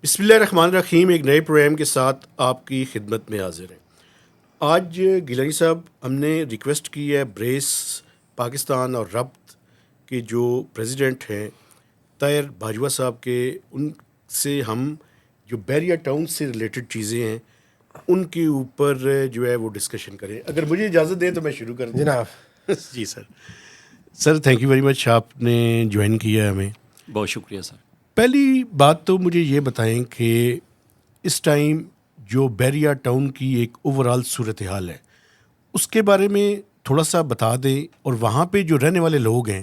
بسم اللہ الرحمن الرحیم. ایک نئے پروگرام کے ساتھ آپ کی خدمت میں حاضر ہیں. آج گیلانی صاحب ہم نے ریکویسٹ کی ہے بریس پاکستان اور ربط کے جو پریزیڈنٹ ہیں طاہر باجوہ صاحب کے، ان سے ہم جو بحریہ ٹاؤن سے ریلیٹڈ چیزیں ہیں ان کے اوپر جو ہے وہ ڈسکشن کریں. اگر مجھے اجازت دیں تو میں شروع کر دوں. جناب ji sir thank you very much, آپ نے جوائن کیا ہے ہمیں. بہت شکریہ سر. پہلی بات تو مجھے یہ بتائیں کہ اس ٹائم جو بحریہ ٹاؤن کی ایک اوور آل صورتحال ہے اس کے بارے میں تھوڑا سا بتا دیں، اور وہاں پہ جو رہنے والے لوگ ہیں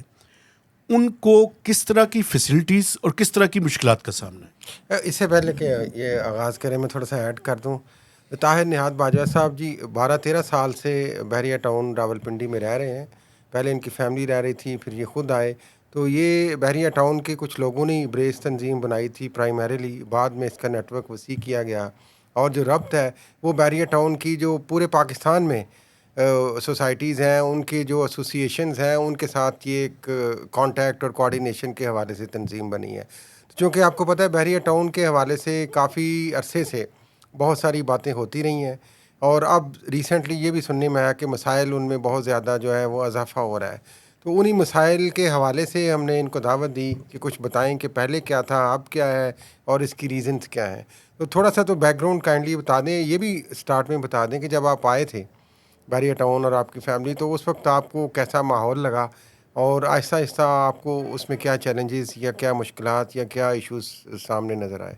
ان کو کس طرح کی فیسلٹیز اور کس طرح کی مشکلات کا سامنا ہے. اس سے پہلے کہ یہ آغاز کریں میں تھوڑا سا ایڈ کر دوں. طاہر نہاد باجوہ صاحب جی 12-13 سال سے بحریہ ٹاؤن راولپنڈی میں رہ رہے ہیں. پہلے ان کی فیملی رہ رہی تھی، پھر یہ خود آئے. تو یہ بحریہ ٹاؤن کے کچھ لوگوں نے بریس تنظیم بنائی تھی پرائمریلی، بعد میں اس کا نیٹ ورک وسیع کیا گیا. اور جو ربط ہے وہ بحریہ ٹاؤن کی جو پورے پاکستان میں سوسائٹیز ہیں، ان کے جو ایسوسیشنز ہیں، ان کے ساتھ یہ ایک کانٹیکٹ اور کوآرڈینیشن کے حوالے سے تنظیم بنی ہے. چونکہ آپ کو پتہ ہے بحریہ ٹاؤن کے حوالے سے کافی عرصے سے بہت ساری باتیں ہوتی رہی ہیں، اور اب ریسنٹلی یہ بھی سننے میں آیا کہ مسائل ان میں بہت زیادہ جو ہے وہ اضافہ ہو رہا ہے. تو انہی مسائل کے حوالے سے ہم نے ان کو دعوت دی کہ کچھ بتائیں کہ پہلے کیا تھا، اب کیا ہے، اور اس کی ریزنز کیا ہیں. تو تھوڑا سا تو بیک گراؤنڈ کائنڈلی بتا دیں. یہ بھی سٹارٹ میں بتا دیں کہ جب آپ آئے تھے بحریہ ٹاؤن اور آپ کی فیملی، تو اس وقت آپ کو کیسا ماحول لگا، اور آہستہ آہستہ آپ کو اس میں کیا چیلنجز یا کیا مشکلات یا کیا ایشوز سامنے نظر آئے.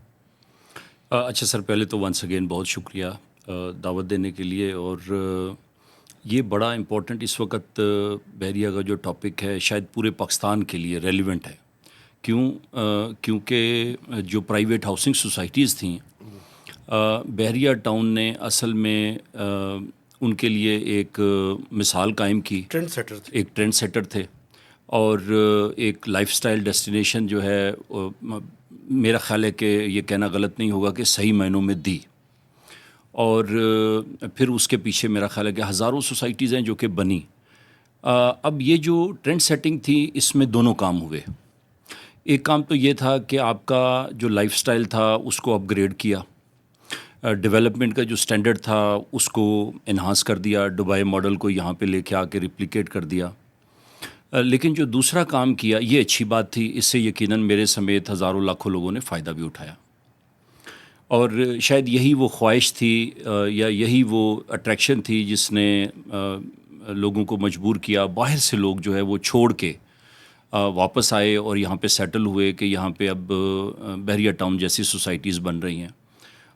اچھا سر، پہلے تو ونس اگین بہت شکریہ دعوت دینے کے لیے. اور یہ بڑا امپورٹنٹ اس وقت بحریہ کا جو ٹاپک ہے شاید پورے پاکستان کے لیے ریلیونٹ ہے. کیونکہ جو پرائیویٹ ہاؤسنگ سوسائٹیز تھیں بحریہ ٹاؤن نے اصل میں ان کے لیے ایک مثال قائم کی. ایک ٹرینڈ سیٹر تھے، اور ایک لائف سٹائل ڈیسٹینیشن جو ہے میرا خیال ہے کہ یہ کہنا غلط نہیں ہوگا کہ صحیح معنوں میں دی. اور پھر اس کے پیچھے میرا خیال ہے کہ ہزاروں سوسائٹیز ہیں جو کہ بنی. اب یہ جو ٹرینڈ سیٹنگ تھی اس میں دونوں کام ہوئے. ایک کام تو یہ تھا کہ آپ کا جو لائف سٹائل تھا اس کو اپ گریڈ کیا، ڈیولپمنٹ کا جو سٹینڈرڈ تھا اس کو انہانس کر دیا، دبئی ماڈل کو یہاں پہ لے کے آ کے ریپلیکیٹ کر دیا. لیکن جو دوسرا کام کیا یہ اچھی بات تھی، اس سے یقیناً میرے سمیت ہزاروں لاکھوں لوگوں نے فائدہ بھی اٹھایا. اور شاید یہی وہ خواہش تھی یا یہی وہ اٹریکشن تھی جس نے لوگوں کو مجبور کیا، باہر سے لوگ جو ہے وہ چھوڑ کے واپس آئے اور یہاں پہ سیٹل ہوئے کہ یہاں پہ اب بحریہ ٹاؤن جیسی سوسائٹیز بن رہی ہیں.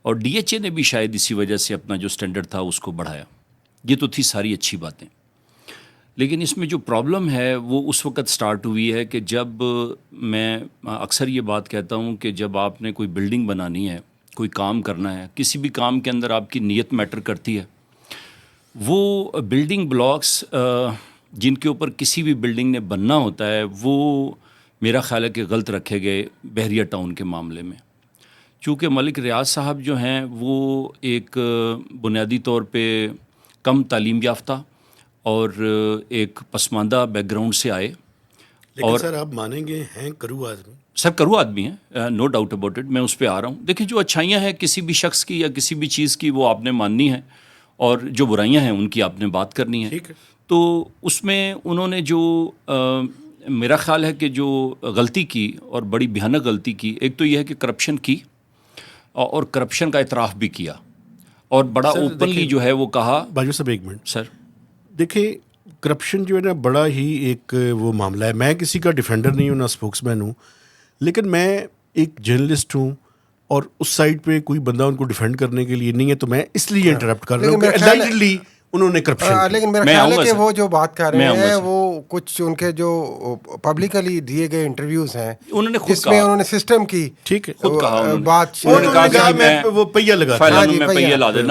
اور ڈی ایچ اے نے بھی شاید اسی وجہ سے اپنا جو سٹینڈرڈ تھا اس کو بڑھایا. یہ تو تھی ساری اچھی باتیں. لیکن اس میں جو پرابلم ہے وہ اس وقت سٹارٹ ہوئی ہے کہ جب میں اکثر یہ بات کہتا ہوں کہ جب آپ نے کوئی بلڈنگ بنانی ہے، کوئی کام کرنا ہے، کسی بھی کام کے اندر آپ کی نیت میٹر کرتی ہے. وہ بلڈنگ بلاکس جن کے اوپر کسی بھی بلڈنگ نے بننا ہوتا ہے وہ میرا خیال ہے کہ غلط رکھے گئے بحریہ ٹاؤن کے معاملے میں. چونکہ ملک ریاض صاحب جو ہیں وہ ایک بنیادی طور پہ کم تعلیم یافتہ اور ایک پسماندہ بیک گراؤنڈ سے آئے. لیکن سر آپ مانیں گے ہیں کرو آدمی. سب کرو آدمی ہیں، نو ڈاؤٹ اباؤٹ اٹ. میں اس پہ آ رہا ہوں. دیکھیں جو اچھائیاں ہیں کسی بھی شخص کی یا کسی بھی چیز کی وہ آپ نے ماننی ہیں، اور جو برائیاں ہیں ان کی آپ نے بات کرنی ہے. تو اس میں انہوں نے جو میرا خیال ہے کہ جو غلطی کی اور بڑی بھیانک غلطی کی، ایک تو یہ ہے کہ کرپشن کی، اور کرپشن کا اعتراف بھی کیا، اور بڑا اوپنلی جو ہے وہ کہا. باجوہ صاحب ایک منٹ سر دیکھیں، کرپشن جو ہے نا بڑا ہی ایک وہ معاملہ ہے. میں کسی کا ڈیفینڈر نہیں ہوں، نہ اسپوکس مین ہوں، لیکن میں ایک جرنلسٹ ہوں، اور اس سائڈ پہ کوئی بندہ ان کو ڈیفینڈ کرنے کے لیے نہیں ہے. تو میں اس لیے انٹرپٹ کر رہا ہوں کہ الائٹلی انہوں نے کرپشن کی. لیکن میرا خیال ہے کہ وہ جو بات کر رہے ہیں وہ کچھ ان کے جو پبلکلی دیے گئے انٹرویوز ہیں جس میں انہوں نے سسٹم کی بات وہ پہیہ لگا تھا.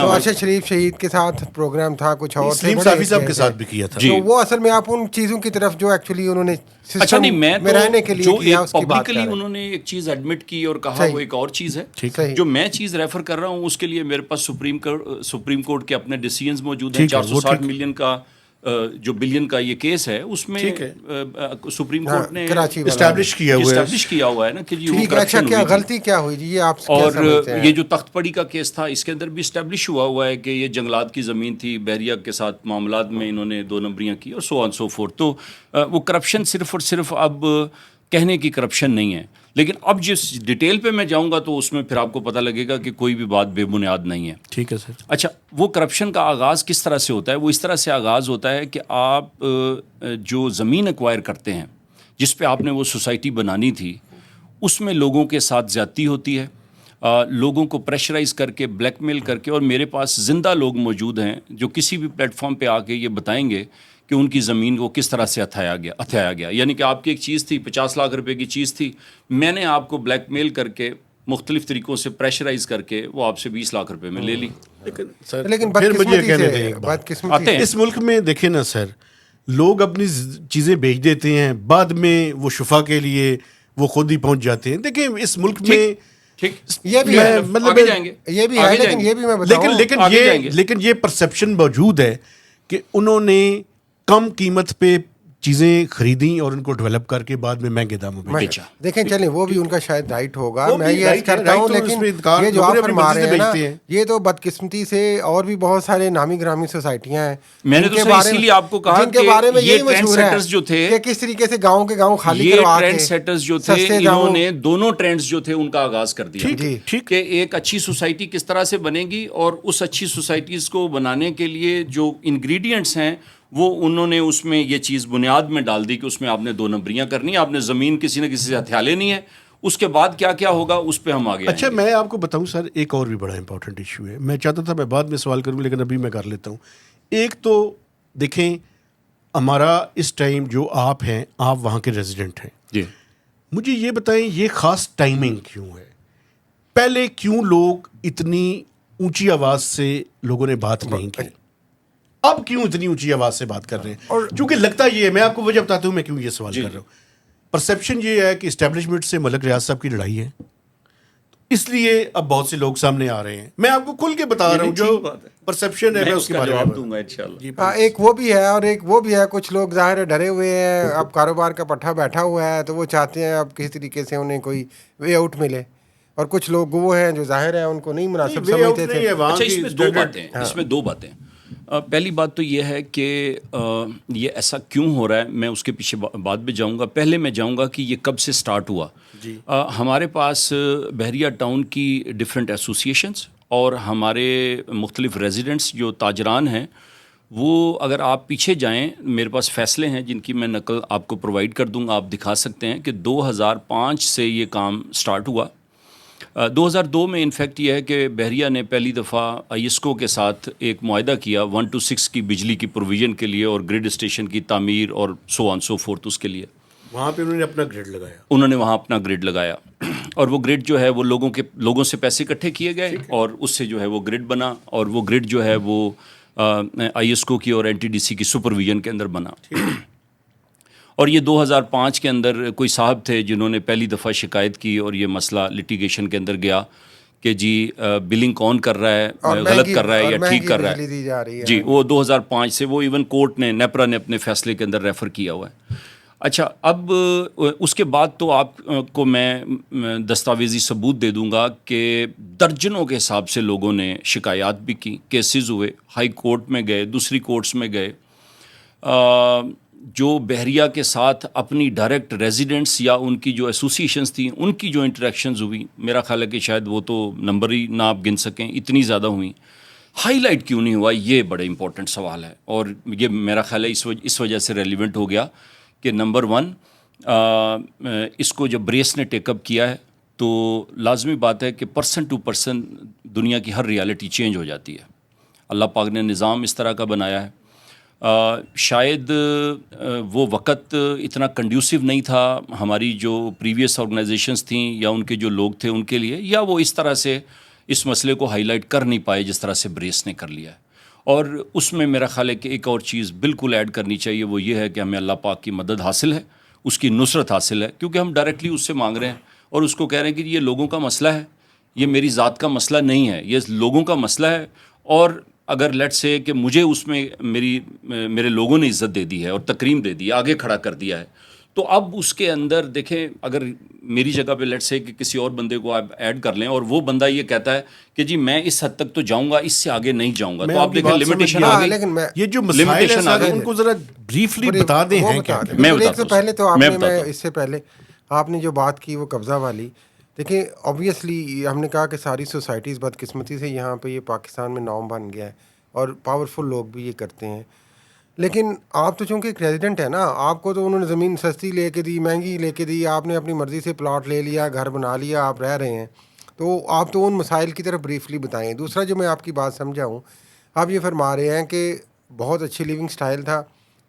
ارشد شریف شہید کے ساتھ پروگرام تھا، کچھ اور سلیم صافی صاحب کے ساتھ بھی کیا تھا. تو وہ اصل میں آپ ان چیزوں کی طرف جو ایکچولی انہوں نے اچھا نہیں، میں میں رہنے کے لیے کیا اس کی بات پبلکلی انہوں نے ایک چیز ایڈمٹ کی اور کہا وہ ایک اور چیز ہے. جو میں چیز ریفر کر رہا ہوں اس کے لیے میرے پاس سپریم کورٹ کے اپنے ڈیسیژنز موجود ہیں. 460 ملین کا جو بلین کا یہ کیس ہے اس میں سپریم کورٹ نے اسٹیبلش کیا ہوا ہے نا کہ جی وہ ٹھیک ہے. اچھا کیا غلطی کیا ہوئی جی یہ آپ اور یہ جو تخت پڑی کا کیس تھا اس کے اندر بھی اسٹیبلش ہوا ہے کہ یہ جنگلات کی زمین تھی, بحریہ کے ساتھ معاملات میں انہوں نے 2 نمبریاں کی اور سو آن سو فورتھ. تو وہ کرپشن صرف اور صرف اب کہنے کی کرپشن نہیں ہے, لیکن اب جس ڈیٹیل پہ میں جاؤں گا تو اس میں پھر آپ کو پتہ لگے گا کہ کوئی بھی بات بے بنیاد نہیں ہے. ٹھیک ہے سر. اچھا, وہ کرپشن کا آغاز کس طرح سے ہوتا ہے؟ وہ اس طرح سے آغاز ہوتا ہے کہ آپ جو زمین ایکوائر کرتے ہیں جس پہ آپ نے وہ سوسائٹی بنانی تھی اس میں لوگوں کے ساتھ زیادتی ہوتی ہے, لوگوں کو پریشرائز کر کے بلیک میل کر کے, اور میرے پاس زندہ لوگ موجود ہیں جو کسی بھی پلیٹ فارم پہ آ کے یہ بتائیں گے کہ ان کی زمین کو کس طرح سے ہتھیایا گیا. یعنی کہ آپ کی ایک چیز تھی 50 لاکھ روپے کی چیز تھی, میں نے آپ کو بلیک میل کر کے مختلف طریقوں سے پریشرائز کر کے وہ آپ سے 20 لاکھ روپے میں لے لی. لیکن پھر مجھے کہنے دیں ایک بات, آتے ہیں اس ملک میں دیکھیں نا سر, لوگ اپنی چیزیں بیچ دیتے ہیں, بعد میں وہ شفا کے لیے وہ خود ہی پہنچ جاتے ہیں. دیکھیں اس ملک میں یہ بھی ہے, مطلب یہ بھی ہے, لیکن یہ بھی میں بتاؤں لیکن یہ پرسیپشن موجود ہے کہ انہوں نے کم قیمت پہ چیزیں خریدیں اور ان کو ڈیولپ کر کے بعد میں مہنگے داموں پہ بیچا. دیکھیں چلیں وہ بھی ان کا شاید رائٹ ہوگا, میں یہ عرض کرتا ہوں, لیکن یہ جو آپ فرما رہے ہیں نا یہ تو بدقسمتی سے اور بھی بہت سارے نامی گرامی سوسائٹیاں ہیں میں نے تو اسی لیے آپ کو کہا جن کے بارے میں یہی مشہور ہے جو تھے کہ کس طریقے سے گاؤں کے گاؤں خالی کروا کے, یہ ٹرینڈ سیٹرز جو تھے انہوں نے دونوں ٹرینڈز جو تھے ان کا آغاز کر دیا کہ ایک اچھی سوسائٹی کس طرح سے بنے گی, اور اس اچھی سوسائٹیز کو بنانے کے لیے جو انگریڈینٹس ہیں وہ انہوں نے اس میں یہ چیز بنیاد میں ڈال دی کہ اس میں آپ نے 2 نمبریاں کرنی, آپ نے زمین کسی نہ کسی سے ہتھیا لینی ہے, اس کے بعد کیا کیا ہوگا اس پہ ہم آگے. اچھا میں آپ کو بتاؤں سر, ایک اور بھی بڑا امپورٹنٹ ایشو ہے, میں چاہتا تھا میں بعد میں سوال کروں لیکن ابھی میں کر لیتا ہوں. ایک تو دیکھیں ہمارا اس ٹائم جو آپ ہیں, آپ وہاں کے ریزیڈنٹ ہیں جی, مجھے یہ بتائیں یہ خاص ٹائمنگ کیوں ہے؟ پہلے کیوں لوگ اتنی اونچی آواز سے لوگوں نے بات نہیں کی, اب کیوں اتنی اونچی آواز سے بات کر رہے ہیں؟ اور چونکہ لگتا یہ ہے, میں آپ کو وجہ بتاتا ہوں میں کیوں یہ سوال کر رہا ہوں. پرسیپشن یہ ہے کہ اسٹیبلشمنٹ سے ملک ریاض صاحب کی لڑائی ہے, اس لیے اب بہت سے لوگ سامنے آ رہے ہیں. میں آپ کو کھل کے بتا رہا ہوں جو پرسیپشن ہے میں اس کے بارے میں دوں گا انشاءاللہ. ایک وہ بھی ہے اور ایک وہ بھی ہے, کچھ لوگ ظاہر ہے ڈرے ہوئے ہیں, اب کاروبار کا پٹھا بیٹھا ہوا ہے تو وہ چاہتے ہیں اب کسی طریقے سے انہیں کوئی وے آؤٹ ملے, اور کچھ لوگ وہ ہیں جو ظاہر ہے ان کو نہیں مناسب سمجھتے تھے. اچھا اس میں 2 باتیں. پہلی بات تو یہ ہے کہ یہ ایسا کیوں ہو رہا ہے, میں اس کے پیچھے بعد میں جاؤں گا. پہلے میں جاؤں گا کہ یہ کب سے سٹارٹ ہوا. ہمارے پاس بحریہ ٹاؤن کی ڈفرینٹ ایسوسیشنز اور ہمارے مختلف ریزیڈنٹس جو تاجران ہیں, وہ اگر آپ پیچھے جائیں میرے پاس فیصلے ہیں جن کی میں نقل آپ کو پرووائڈ کر دوں گا, آپ دکھا سکتے ہیں کہ 2005 سے یہ کام سٹارٹ ہوا. 2002 میں انفیکٹ یہ ہے کہ بحریہ نے پہلی دفعہ آئی ایس کو کے ساتھ ایک معاہدہ کیا 1 to 6 کی بجلی کی پروویژن کے لیے اور گرڈ اسٹیشن کی تعمیر اور سو آن سو فورتھ اس کے لیے. وہاں پہ انہوں نے اپنا گرڈ لگایا اور وہ گرڈ جو ہے وہ لوگوں سے پیسے اکٹھے کیے گئے اور اس سے جو ہے وہ گرڈ بنا, اور وہ گرڈ جو ہے وہ آئی ایس کو کی اور این ٹی ڈی سی کی سپرویژن کے اندر بنا. اور یہ 2005 کے اندر کوئی صاحب تھے جنہوں نے پہلی دفعہ شکایت کی اور یہ مسئلہ لٹیگیشن کے اندر گیا کہ جی بلنگ کون کر رہا ہے, غلط کر رہا ہے یا ٹھیک کر رہا ہے. جی وہ 2005 سے وہ ایون کورٹ نے نیپرا نے اپنے فیصلے کے اندر ریفر کیا ہوا ہے. اچھا اب اس کے بعد تو آپ کو میں دستاویزی ثبوت دے دوں گا کہ درجنوں کے حساب سے لوگوں نے شکایات بھی کی, کیسز ہوئے, ہائی کورٹ میں گئے, دوسری کورٹس میں گئے. جو بحریہ کے ساتھ اپنی ڈائریکٹ ریزیڈنٹس یا ان کی جو ایسوسیشنز تھیں ان کی جو انٹریکشنز ہوئی, میرا خیال ہے کہ شاید وہ تو نمبر ہی نہ آپ گن سکیں, اتنی زیادہ ہوئیں. ہائی لائٹ کیوں نہیں ہوا, یہ بڑا امپورٹنٹ سوال ہے, اور یہ میرا خیال ہے اس وجہ سے ریلیونٹ ہو گیا کہ نمبر 1 اس کو جب بریس نے ٹیک اپ کیا ہے تو لازمی بات ہے کہ پرسن ٹو پرسن دنیا کی ہر ریالٹی چینج ہو جاتی ہے. اللہ پاک نے نظام اس طرح کا بنایا ہے. شاید وہ وقت اتنا کنڈیوسو نہیں تھا ہماری جو پریویس آرگنائزیشنز تھیں یا ان کے جو لوگ تھے ان کے لیے, یا وہ اس طرح سے اس مسئلے کو ہائی لائٹ کر نہیں پائے جس طرح سے بریس نے کر لیا ہے. اور اس میں میرا خیال ہے کہ ایک اور چیز بالکل ایڈ کرنی چاہیے, وہ یہ ہے کہ ہمیں اللہ پاک کی مدد حاصل ہے, اس کی نصرت حاصل ہے, کیونکہ ہم ڈائریکٹلی اس سے مانگ رہے ہیں اور اس کو کہہ رہے ہیں کہ یہ لوگوں کا مسئلہ ہے, یہ میری ذات کا مسئلہ نہیں ہے, یہ لوگوں کا مسئلہ ہے. اور اگر لیٹ سے کہ مجھے اس میں میرے لوگوں نے عزت دے دی ہے اور تکریم دے دی ہے, آگے کھڑا کر دیا ہے, تو اب اس کے اندر دیکھیں اگر میری جگہ پہ لیٹ سے کہ کسی اور بندے کو آپ ایڈ کر لیں اور وہ بندہ یہ کہتا ہے کہ جی میں اس حد تک تو جاؤں گا, اس سے آگے نہیں جاؤں گا, تو آپ دیکھیں لمیٹیشن آ گئی. لیکن یہ جو مسائل ہیں ان کو ذرا بریفلی بتا دیں ہیں کیا. میں بتاتا ہوں. پہلے تو آپ نے, میں اس سے پہلے آپ نے جو بات کی وہ قبضہ والی, دیکھیں آبویسلی ہم نے کہا کہ ساری سوسائٹیز بدقسمتی سے یہاں پہ یہ پاکستان میں نام بن گیا ہے اور پاورفل لوگ بھی یہ کرتے ہیں. لیکن آپ تو چونکہ ایک ریزیڈنٹ ہے نا, آپ کو تو انہوں نے زمین سستی لے کے دی, مہنگی لے کے دی, آپ نے اپنی مرضی سے پلاٹ لے لیا, گھر بنا لیا, آپ رہ رہے ہیں, تو آپ تو ان مسائل کی طرف بریفلی بتائیں. دوسرا جو میں آپ کی بات سمجھا ہوں, آپ یہ فرما رہے ہیں کہ بہت اچھی لیونگ سٹائل تھا,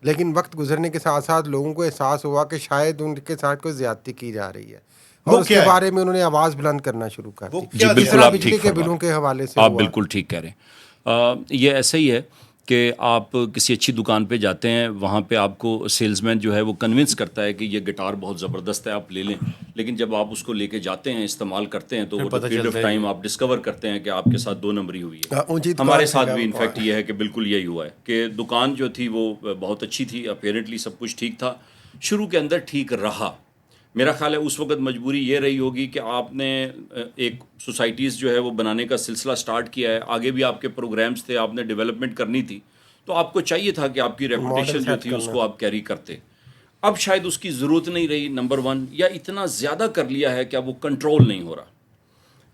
لیکن وقت گزرنے کے ساتھ ساتھ لوگوں کو احساس ہوا کہ شاید ان کے ساتھ کوئی زیادتی کی جا رہی ہے, اور اس کے بارے میں انہوں نے آواز بلند کرنا شروع کر دی. جی بالکل آپ بجلی کے بلوں کے حوالے سے آپ بالکل ٹھیک کہہ رہے ہیں. یہ ایسا ہی ہے کہ آپ کسی اچھی دکان پہ جاتے ہیں, وہاں پہ آپ کو سیلز مین جو ہے وہ کنونس کرتا ہے کہ یہ گٹار بہت زبردست ہے, آپ لے لیں, لیکن جب آپ اس کو لے کے جاتے ہیں, استعمال کرتے ہیں, تو وہ پیریڈ آف ٹائم آپ ڈسکور کرتے ہیں کہ آپ کے ساتھ 2 نمبری ہوئی ہے. ہمارے ساتھ بھی انفیکٹ یہ ہے کہ بالکل یہی ہوا ہے کہ دکان جو تھی وہ بہت اچھی تھی, اپیرنٹلی سب کچھ ٹھیک تھا, شروع کے اندر ٹھیک رہا. میرا خیال ہے اس وقت مجبوری یہ رہی ہوگی کہ آپ نے ایک سوسائٹیز جو ہے وہ بنانے کا سلسلہ سٹارٹ کیا ہے, آگے بھی آپ کے پروگرامز تھے, آپ نے ڈیولپمنٹ کرنی تھی, تو آپ کو چاہیے تھا کہ آپ کی ریپوٹیشن جو تھی اس کو آپ کیری کرتے. اب شاید اس کی ضرورت نہیں رہی, نمبر 1, یا اتنا زیادہ کر لیا ہے کہ اب وہ کنٹرول نہیں ہو رہا.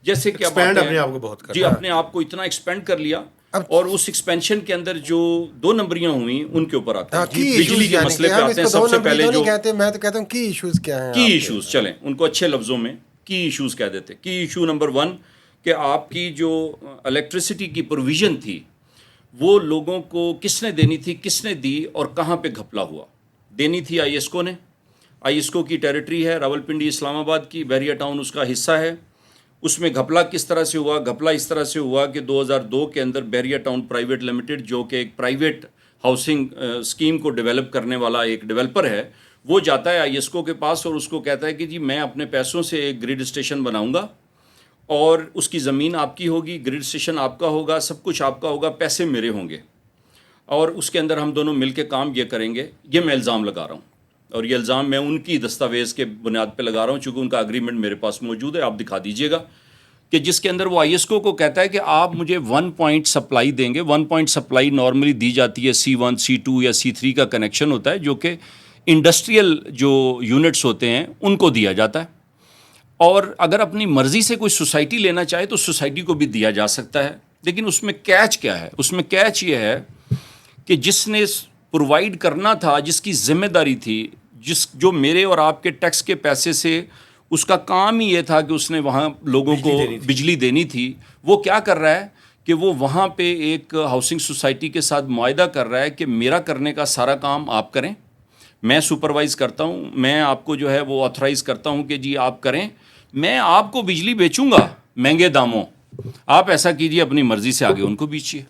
جیسے کہ اپنے آپ کو بہت جی اپنے آپ کو اتنا ایکسپینڈ کر لیا, اور اس ایکسپینشن کے اندر جو 2 نمبریاں ہوئیں ان کے اوپر آتے ہیں. بجلی کے مسئلے پہ آتے ہیں. سب سے پہلے جو میں تو کہتا ہوں کی ایشوز کیا ہیں, کی ایشوز, چلیں ان کو اچھے لفظوں میں کی ایشوز کہہ دیتے. کی ایشو نمبر 1 کہ آپ کی جو الیکٹریسٹی کی پروویژن تھی وہ لوگوں کو کس نے دینی تھی, کس نے دی, اور کہاں پہ گھپلا ہوا. دینی تھی آئی ایس کو نے. آئی ایس کو کی ٹیریٹری ہے راولپنڈی اسلام آباد کی, بحریہ ٹاؤن اس کا حصہ ہے. اس میں گھپلا کس طرح سے ہوا؟ گھپلا اس طرح سے ہوا کہ 2002 کے اندر بحریہ ٹاؤن پرائیویٹ لمیٹڈ, جو کہ ایک پرائیویٹ ہاؤسنگ اسکیم کو ڈیولپ کرنے والا ایک ڈیولپر ہے, وہ جاتا ہے آئی ایس کو کے پاس اور اس کو کہتا ہے کہ جی میں اپنے پیسوں سے ایک گریڈ اسٹیشن بناؤں گا, اور اس کی زمین آپ کی ہوگی, گریڈ اسٹیشن آپ کا ہوگا, سب کچھ آپ کا ہوگا, پیسے میرے ہوں گے, اور اس کے اندر ہم دونوں مل کے کام یہ کریں گے. یہ میں الزام لگا رہا ہوں, اور یہ الزام میں ان کی دستاویز کے بنیاد پہ لگا رہا ہوں, چونکہ ان کا اگریمنٹ میرے پاس موجود ہے, آپ دکھا دیجیے گا, کہ جس کے اندر وہ آئی ایس کو کہتا ہے کہ آپ مجھے 1 پوائنٹ سپلائی دیں گے. 1 پوائنٹ سپلائی نارملی دی جاتی ہے C1, C2 یا C3 کا کنیکشن ہوتا ہے, جو کہ انڈسٹریل جو یونٹس ہوتے ہیں ان کو دیا جاتا ہے. اور اگر اپنی مرضی سے کوئی سوسائٹی لینا چاہے تو سوسائٹی کو بھی دیا جا سکتا ہے. لیکن اس میں کیچ کیا ہے؟ اس میں کیچ یہ ہے کہ جس نے پرووائڈ کرنا تھا, جس کی ذمہ داری تھی, جو میرے اور آپ کے ٹیکس کے پیسے سے اس کا کام ہی یہ تھا کہ اس نے وہاں لوگوں کو بجلی دینی تھی, وہ کیا کر رہا ہے کہ وہ وہاں پہ ایک ہاؤسنگ سوسائٹی کے ساتھ معاہدہ کر رہا ہے کہ میرا کرنے کا سارا کام آپ کریں, میں سپروائز کرتا ہوں, میں آپ کو جو ہے وہ آتھرائز کرتا ہوں کہ جی آپ کریں, میں آپ کو بجلی بیچوں گا مہنگے داموں, آپ ایسا کیجیے اپنی مرضی سے آگے ان کو بیچیے.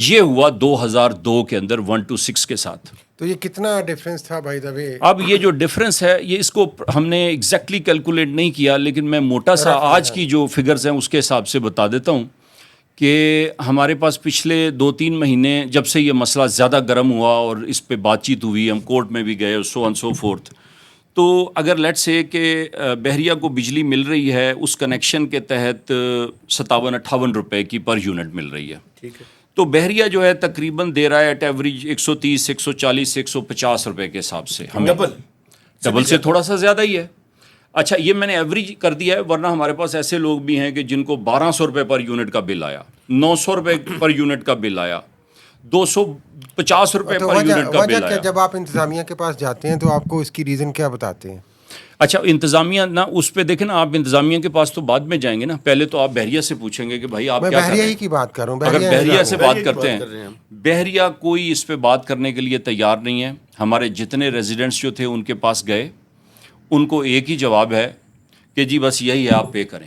یہ ہوا 2002 کے اندر 1 to 6 کے ساتھ. تو یہ کتنا ڈفرینس تھا بائی دا وے؟ اب یہ جو ڈفرینس ہے یہ اس کو ہم نے ایگزیکٹلی کیلکولیٹ نہیں کیا, لیکن میں موٹا سا آج کی جو فگرز ہیں اس کے حساب سے بتا دیتا ہوں کہ ہمارے پاس پچھلے 2-3 مہینے جب سے یہ مسئلہ زیادہ گرم ہوا اور اس پہ بات چیت ہوئی, ہم کورٹ میں بھی گئے, سو آن سو فورتھ, تو اگر لیٹ سے کہ بحریہ کو بجلی مل رہی ہے اس کنیکشن کے تحت 57-58 روپے کی پر یونٹ مل رہی ہے. ٹھیک ہے. تو بحریہ جو ہے تقریباً دے رہا ہے ایٹ ایوریج 130, 140, 150 روپے کے حساب سے. ہمیں ڈبل سے تھوڑا سا زیادہ ہی ہے. اچھا یہ میں نے ایوریج کر دیا ہے, ورنہ ہمارے پاس ایسے لوگ بھی ہیں کہ جن کو 1200 روپے پر یونٹ کا بل آیا, 900 روپے پر یونٹ کا بل آیا, 250 روپے پر یونٹ کا بل آیا. جب آپ انتظامیہ کے پاس جاتے ہیں تو آپ کو اس کی ریزن کیا بتاتے ہیں؟ اچھا انتظامیہ نا اس پہ دیکھیں نا, آپ انتظامیہ کے پاس تو بعد میں جائیں گے نا, پہلے تو آپ بحریہ سے پوچھیں گے کہ بھائی آپ کیا کر رہے ہیں. بحریہ کی بات کر رہا ہوں. اگر بحریہ سے بات کرتے ہیں, بحریہ کوئی اس پہ بات کرنے کے لیے تیار نہیں ہے. ہمارے جتنے ریزیڈنٹس جو تھے ان کے پاس گئے, ان کو ایک ہی جواب ہے کہ جی بس یہی ہے, آپ پے کریں.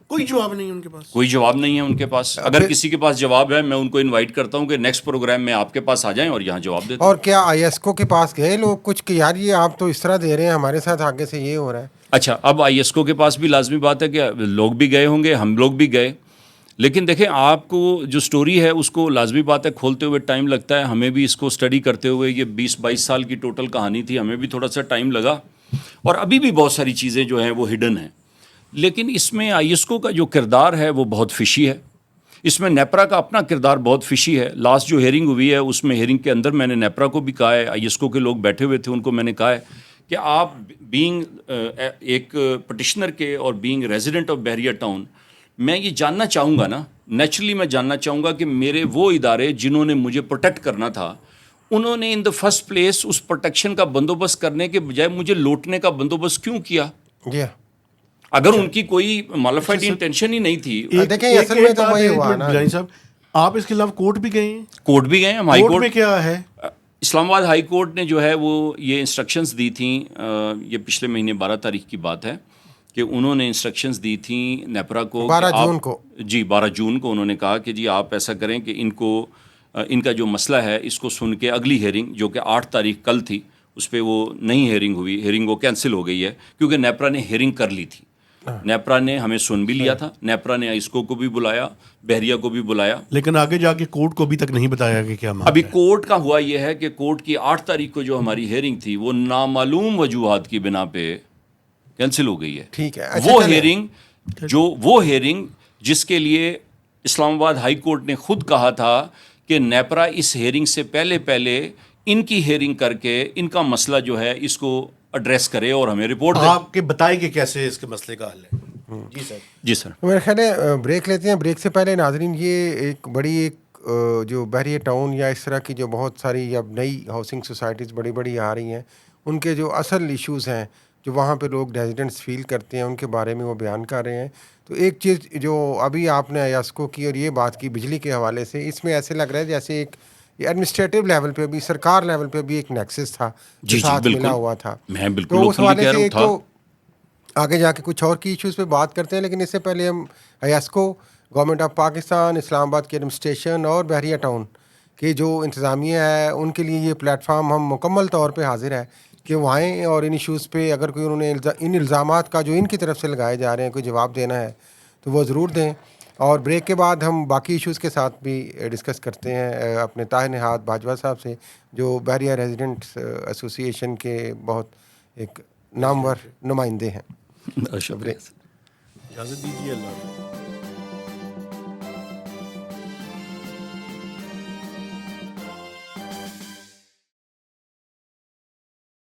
کوئی جواب نہیں ان کے پاس, کوئی جواب نہیں ہے ان کے پاس. اگر کسی کے پاس جواب ہے میں ان کو انوائٹ کرتا ہوں کہ نیکسٹ پروگرام میں آپ کے پاس آ جائیں اور یہاں جواب دے دیں. اور کیا آئی ایس کو کے پاس گئے لوگ کچھ کہ یار یہ آپ تو اس طرح دے رہے ہیں, ہمارے ساتھ آگے سے یہ ہو رہا ہے؟ اچھا اب آئی ایس کو کے پاس بھی لازمی بات ہے کہ لوگ بھی گئے ہوں گے, ہم لوگ بھی گئے, لیکن دیکھیں آپ کو جو سٹوری ہے اس کو لازمی بات ہے کھولتے ہوئے ٹائم لگتا ہے, ہمیں بھی اس کو اسٹڈی کرتے ہوئے, یہ 20-22 سال کی ٹوٹل کہانی تھی, ہمیں بھی تھوڑا سا ٹائم لگا, اور ابھی بھی بہت ساری چیزیں جو ہیں وہ ہڈن ہیں. لیکن اس میں آئی ایس کو کا جو کردار ہے وہ بہت فشی ہے, اس میں نیپرا کا اپنا کردار بہت فشی ہے. لاسٹ جو ہیئرنگ ہوئی ہے اس میں ہیئرنگ کے اندر میں نے نیپرا کو بھی کہا ہے, آئی ایس کو کے لوگ بیٹھے ہوئے تھے ان کو میں نے کہا ہے کہ آپ بینگ ایک پٹیشنر کے اور بینگ ریزیڈنٹ آف بحریہ ٹاؤن, میں یہ جاننا چاہوں گا نا, نیچرلی میں جاننا چاہوں گا کہ میرے وہ ادارے جنہوں نے مجھے پروٹیکٹ کرنا تھا, انہوں نے ان دا فرسٹ پلیس اس پروٹیکشن کا بندوبست کرنے کے بجائے مجھے لوٹنے کا بندوبست کیوں کیا؟ اگر ان کی کوئی مالافائڈ انٹینشن ہی نہیں تھی. دیکھیں اصل میں تو وہی ہوا نا گیلانی صاحب, آپ اس کے خلاف کورٹ بھی گئے ہیں؟ کورٹ بھی گئے ہیں, ہم ہائی کورٹ کورٹ میں کیا ہے؟ اسلام آباد ہائی کورٹ نے جو ہے وہ یہ انسٹرکشنز دی تھیں, یہ پچھلے مہینے 12 تاریخ کی بات ہے کہ انہوں نے انسٹرکشنز دی تھیں نیپرا کو 12 جون کو, جی 12 جون کو انہوں نے کہا کہ جی آپ ایسا کریں کہ ان کا جو مسئلہ ہے اس کو سن کے اگلی ہیئرنگ جو کہ 8 تاریخ کل تھی اس پہ وہ نہیں ہیئرنگ ہوئی, ہیئرنگ وہ کینسل ہو گئی ہے کیونکہ نیپرا نے ہیئرنگ کر لی تھی. نیپرا نے ہمیں سن بھی لیا تھا, نیپرا نے آئسکو کو بھی بلایا, بحریہ کو بھی بلایا, لیکن آگے جا کے کورٹ کو ابھی تک نہیں بتایا کہ کیا معاملہ ابھی ہے. کورٹ کا ہوا یہ ہے کہ کورٹ کی 8 تاریخ کو جو ہماری ہیئرنگ تھی وہ نامعلوم وجوہات کی بنا پہ کینسل ہو گئی ہے. ٹھیک ہے, وہ ہیئرنگ جس کے لیے اسلام آباد ہائی کورٹ نے خود کہا تھا کہ نیپرا اس ہیئرنگ سے پہلے ان کی ہیئرنگ کر کے ان کا مسئلہ جو ہے اس کو ایڈریس کرے اور ہمیں رپورٹ دے. آپ کے بتائیں کہ کیسے اس کے مسئلے کا حل ہے. جی سر, میرے خیال ہے بریک لیتے ہیں. بریک سے پہلے ناظرین یہ ایک بڑی جو بحریہ ٹاؤن یا اس طرح کی جو بہت ساری اب نئی ہاؤسنگ سوسائٹیز بڑی آ رہی ہیں, ان کے جو اصل ایشوز ہیں جو وہاں پہ لوگ ریزیڈنٹس فیل کرتے ہیں ان کے بارے میں وہ بیان کر رہے ہیں. تو ایک چیز جو ابھی آپ نے ایاسکو کی اور یہ بات کی بجلی کے حوالے سے, اس میں ایسے لگ رہا ہے جیسے ایک ایڈمنسٹریٹو لیول پہ بھی, سرکار لیول پہ بھی ایک نیکسس تھا جو ساتھ ملا ہوا تھا. میں بالکل تو اس حوالے سے ایک تو آگے جا کے کچھ اور کی ایشوز پہ بات کرتے ہیں, لیکن اس سے پہلے ہم ایاسکو, گورنمنٹ آف پاکستان, اسلام آباد کی ایڈمنسٹریشن اور بحریہ ٹاؤن کی جو انتظامیہ ہے ان کے لیے یہ پلیٹ فارم ہم مکمل طور پہ حاضر ہے کہ وہ آئیں اور ان ایشوز پہ اگر کوئی انہوں نے ان الزامات کا جو ان کی طرف سے لگائے جا رہے ہیں کوئی جواب دینا ہے تو وہ ضرور دیں. اور بریک کے بعد ہم باقی ایشوز کے ساتھ بھی ڈسکس کرتے ہیں اپنے طاہر نہاد باجوہ صاحب سے جو بحریہ ریزیڈنٹس ایسوسی ایشن کے بہت ایک نامور نمائندے ہیں. اجازت دیجیے, اللہ